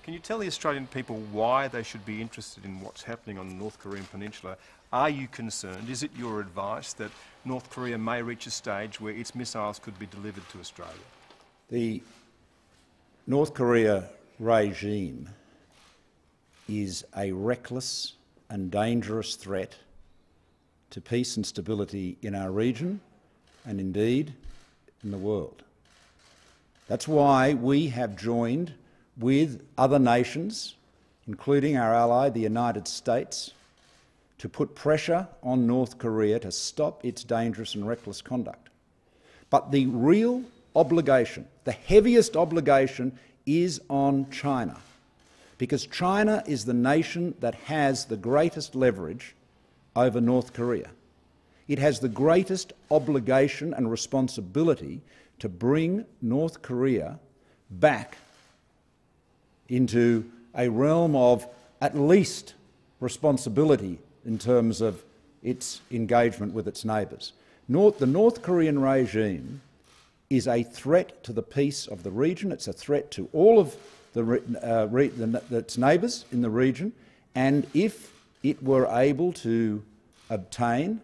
Can you tell the Australian people why they should be interested in what's happening on the North Korean peninsula? Are you concerned? Is it your advice that North Korea may reach a stage where its missiles could be delivered to Australia? The North Korea regime is a reckless and dangerous threat to peace and stability in our region and indeed in the world. That's why we have joined with other nations, including our ally, the United States, to put pressure on North Korea to stop its dangerous and reckless conduct. But the real obligation, the heaviest obligation, is on China, because China is the nation that has the greatest leverage over North Korea. It has the greatest obligation and responsibility to bring North Korea back into a realm of at least responsibility in terms of its engagement with its neighbours. The North Korean regime is a threat to the peace of the region. It's a threat to all of its neighbours in the region, and if it were able to obtain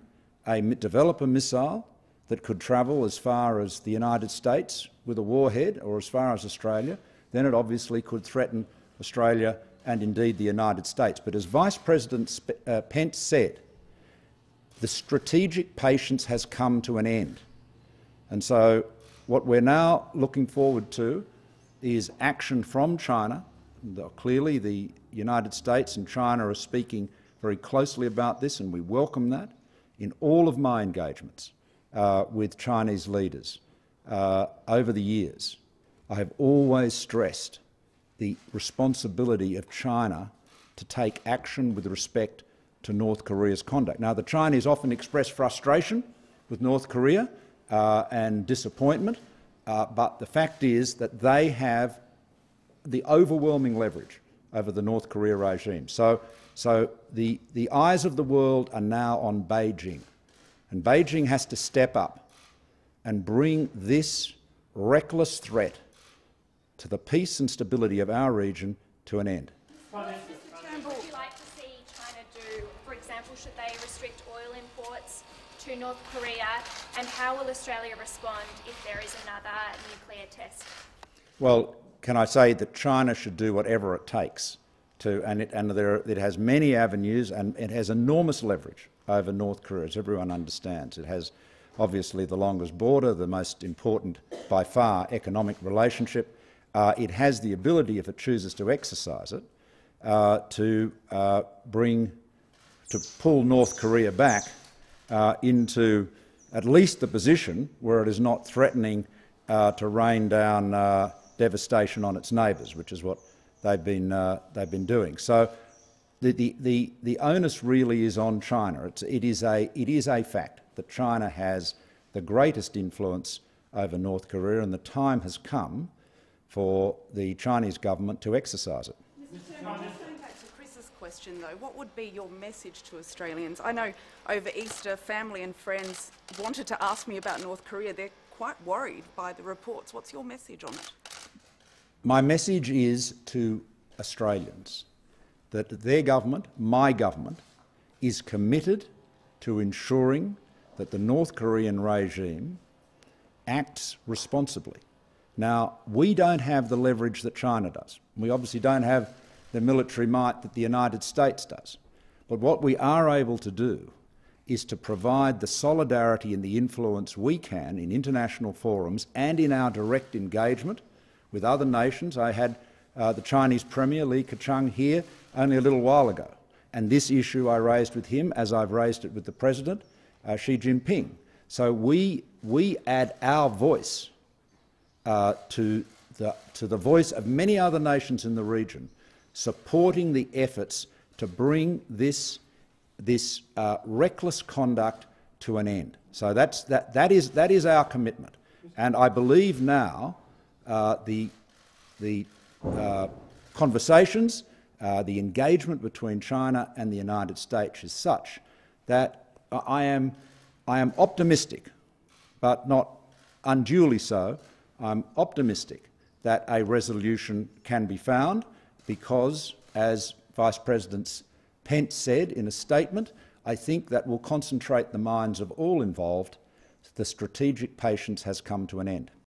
develop a missile that could travel as far as the United States with a warhead, or as far as Australia, then it obviously could threaten Australia and indeed the United States. But as Vice President Pence said, the strategic patience has come to an end. And so what we're now looking forward to is action from China. Clearly the United States and China are speaking very closely about this, and we welcome that. In all of my engagements with Chinese leaders over the years, I have always stressed the responsibility of China to take action with respect to North Korea's conduct. Now, the Chinese often express frustration with North Korea and disappointment, but the fact is that they have the overwhelming leverage over the North Korea regime. So the eyes of the world are now on Beijing, and Beijing has to step up and bring this reckless threat to the peace and stability of our region to an end. Mr. Turnbull, what would you like to see China do? For example, should they restrict oil imports to North Korea, and how will Australia respond if there is another nuclear test? Well, can I say that China should do whatever it takes to, it has many avenues, and it has enormous leverage over North Korea, as everyone understands. It has obviously the longest border, the most important by far economic relationship. It has the ability, if it chooses to exercise it, to pull North Korea back into at least the position where it is not threatening to rain down devastation on its neighbours, which is what they've been doing. So the onus really is on China. It is a fact that China has the greatest influence over North Korea, and the time has come for the Chinese government to exercise it. Mr. Turnbull, just going back to Chris's question though, what would be your message to Australians? I know over Easter family and friends wanted to ask me about North Korea. They're quite worried by the reports. What's your message on it? My message is to Australians that their government, my government, is committed to ensuring that the North Korean regime acts responsibly. Now, we don't have the leverage that China does. We obviously don't have the military might that the United States does. But what we are able to do is to provide the solidarity and the influence we can in international forums and in our direct engagement with other nations. I had the Chinese Premier, Li Keqiang, here only a little while ago, and this issue I raised with him as I've raised it with the President, Xi Jinping. So we add our voice to the voice of many other nations in the region, supporting the efforts to bring this reckless conduct to an end. So that is our commitment, and I believe now the conversations, the engagement between China and the United States is such that I am optimistic, but not unduly so. I'm optimistic that a resolution can be found, because, as Vice President Pence said in a statement, I think that will concentrate the minds of all involved. The strategic patience has come to an end.